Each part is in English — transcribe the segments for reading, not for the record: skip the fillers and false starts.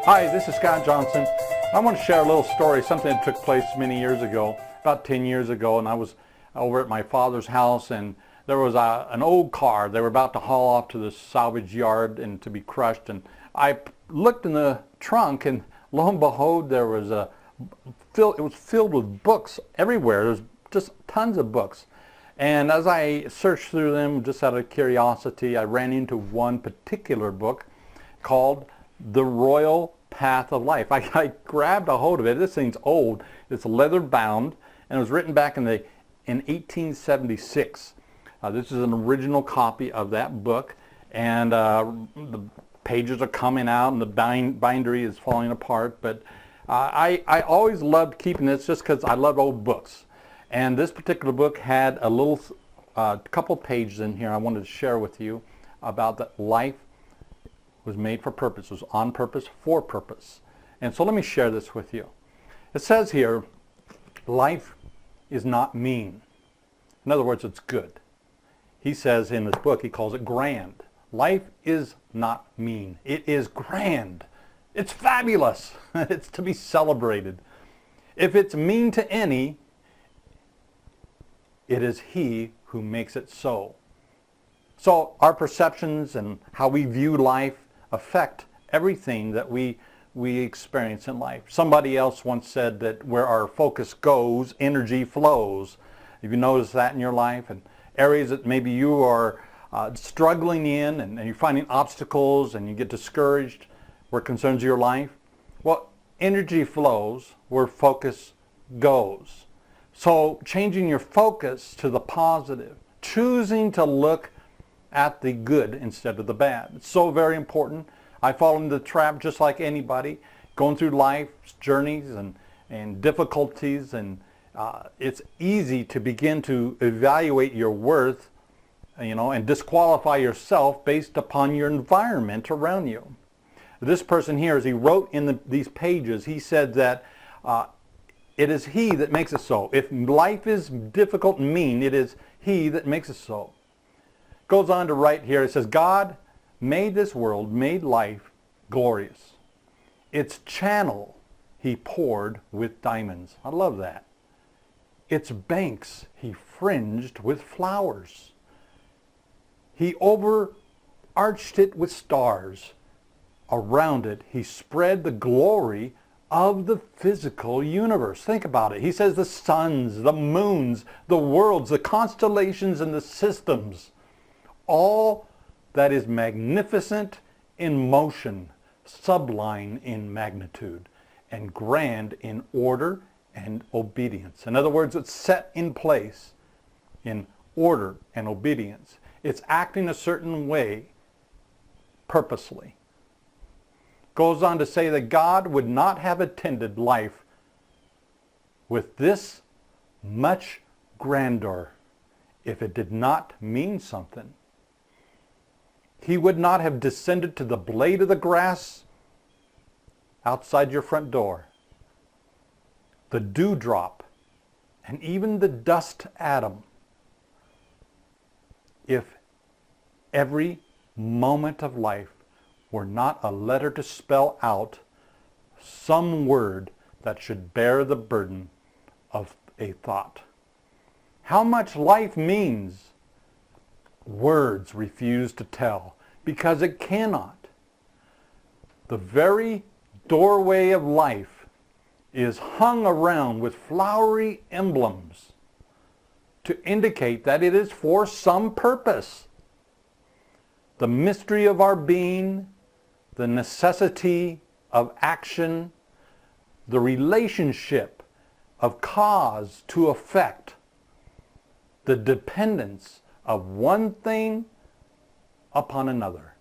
Hi, this is Scott Johnson. I want to share a little story, something that took place many years ago, about 10 years ago, and I was over at my father's house, and there was an old car. They were about to haul off to the salvage yard and to be crushed, and I looked in the trunk, and lo and behold, there was it was filled with books everywhere. There's just tons of books. And as I searched through them, just out of curiosity, I ran into one particular book called The Royal Path of Life. I grabbed a hold of it. This thing's old. It's leather bound, and it was written back in 1876. This is an original copy of that book, and the pages are coming out, and the bindery is falling apart. But I always loved keeping this just because I love old books. And this particular book had a little couple pages in here I wanted to share with you about that life was made for purpose, was on purpose, for purpose. And so let me share this with you. It says here, life is not mean. In other words, it's good. He says in this book, he calls it grand. Life is not mean. It is grand. It's fabulous. It's to be celebrated. If it's mean to any, it is he who makes it so. So our perceptions and how we view life affect everything that we experience in life. Somebody else once said that where our focus goes, energy flows. Have you noticed that in your life? And areas that maybe you are struggling in, and you're finding obstacles and you get discouraged where it concerns your life? Well, energy flows where focus goes. So changing your focus to the positive, choosing to look at the good instead of the bad. It's so very important. I fall into the trap just like anybody, going through life's journeys and difficulties, and it's easy to begin to evaluate your worth, and disqualify yourself based upon your environment around you. This person here, as he wrote in these pages, he said that it is he that makes it so. If life is difficult and mean, it is he that makes it so. Goes on to write here, it says, God made this world, made life glorious. Its channel he poured with diamonds. I love that. Its banks he fringed with flowers. He overarched it with stars. Around it he spread the glory of the physical universe. Think about it. He says the suns, the moons, the worlds, the constellations, and the systems, all that is magnificent in motion, sublime in magnitude, and grand in order and obedience. In other words, it's set in place in order and obedience. It's acting a certain way purposely. Goes on to say that God would not have attended life with this much grandeur if it did not mean something. He would not have descended to the blade of the grass outside your front door, the dewdrop, and even the dust atom, if every moment of life were not a letter to spell out some word that should bear the burden of a thought. How much life means, words refuse to tell, because it cannot. The very doorway of life is hung around with flowery emblems to indicate that it is for some purpose. The mystery of our being, the necessity of action, the relationship of cause to effect, the dependence of one thing upon another,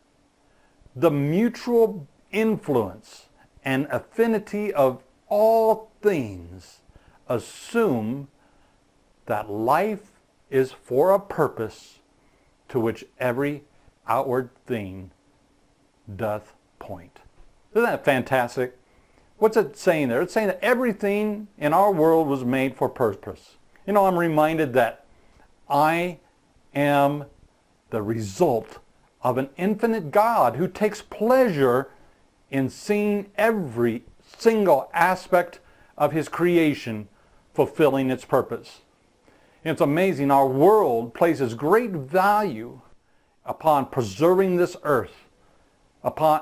the mutual influence and affinity of all things assume that life is for a purpose to which every outward thing doth point. Isn't that fantastic? What's it saying there? It's saying that everything in our world was made for purpose. I'm reminded that I am the result of an infinite God who takes pleasure in seeing every single aspect of his creation fulfilling its purpose. It's amazing. Our world places great value upon preserving this earth.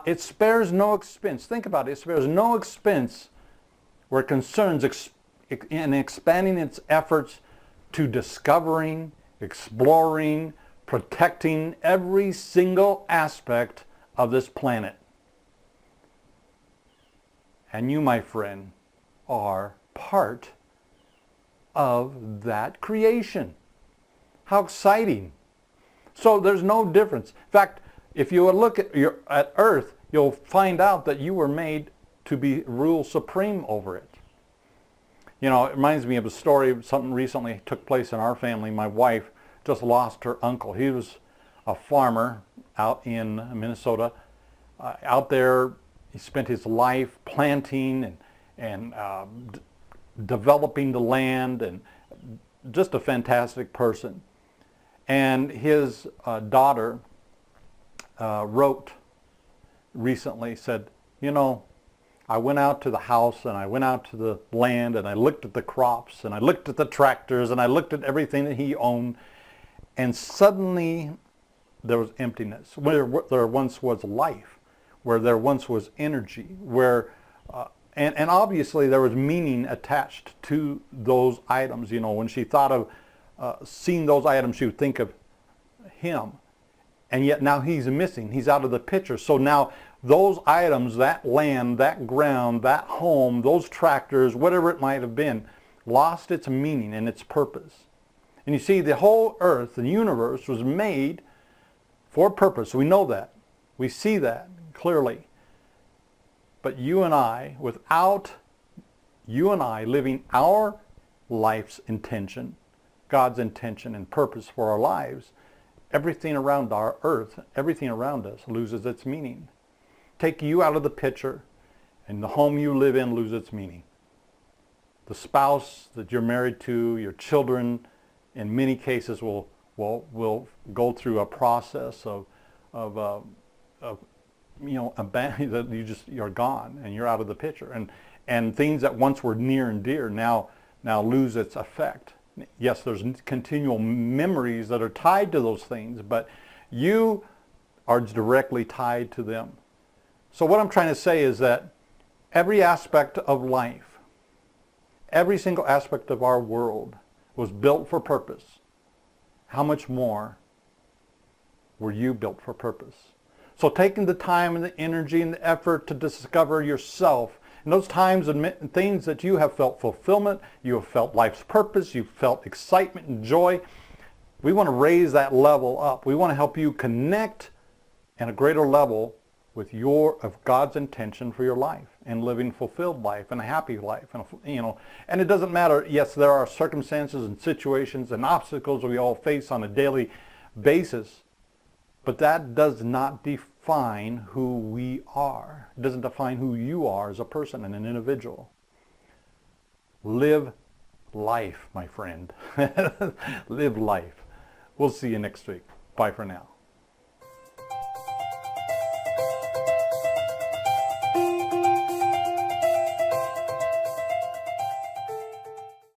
It spares no expense. Think about it. It spares no expense where it concerns in expanding its efforts to discovering, exploring, protecting every single aspect of this planet. And you, my friend, are part of that creation. How exciting. So there's no difference. In fact, if you look at Earth, you'll find out that you were made to rule supreme over it. You know, it reminds me of a story, something recently took place in our family. My wife just lost her uncle. He was a farmer out in Minnesota. Out there, he spent his life planting and developing the land, and just a fantastic person. And his daughter wrote recently, said, you know, I went out to the house and I went out to the land and I looked at the crops and I looked at the tractors and I looked at everything that he owned, and suddenly there was emptiness. Where there once was life, where there once was energy, where and obviously there was meaning attached to those items. You know, when she thought of seeing those items, she would think of him. And yet now he's missing. He's out of the picture. So now those items, that land, that ground, that home, those tractors, whatever it might have been, lost its meaning and its purpose. And you see, the whole earth, the universe, was made for a purpose. We know that. We see that clearly. But you and I, without you and I living our life's intention, God's intention and purpose for our lives, everything around our earth, everything around us loses its meaning. Take you out of the picture, and the home you live in loses its meaning. The spouse that you're married to, your children, in many cases will go through a process of that you're gone and you're out of the picture, and things that once were near and dear now lose its effect. Yes, there's continual memories that are tied to those things, but you are directly tied to them. So what I'm trying to say is that every aspect of life, every single aspect of our world was built for purpose. How much more were you built for purpose? So taking the time and the energy and the effort to discover yourself, in those times and things that you have felt fulfillment, you have felt life's purpose, you've felt excitement and joy, we want to raise that level up. We want to help you connect at a greater level with of God's intention for your life, and living fulfilled life and a happy life. And it doesn't matter. Yes, there are circumstances and situations and obstacles we all face on a daily basis, but that does not define who we are. It doesn't define who you are as a person and an individual. Live life, my friend. Live life. We'll see you next week. Bye for now.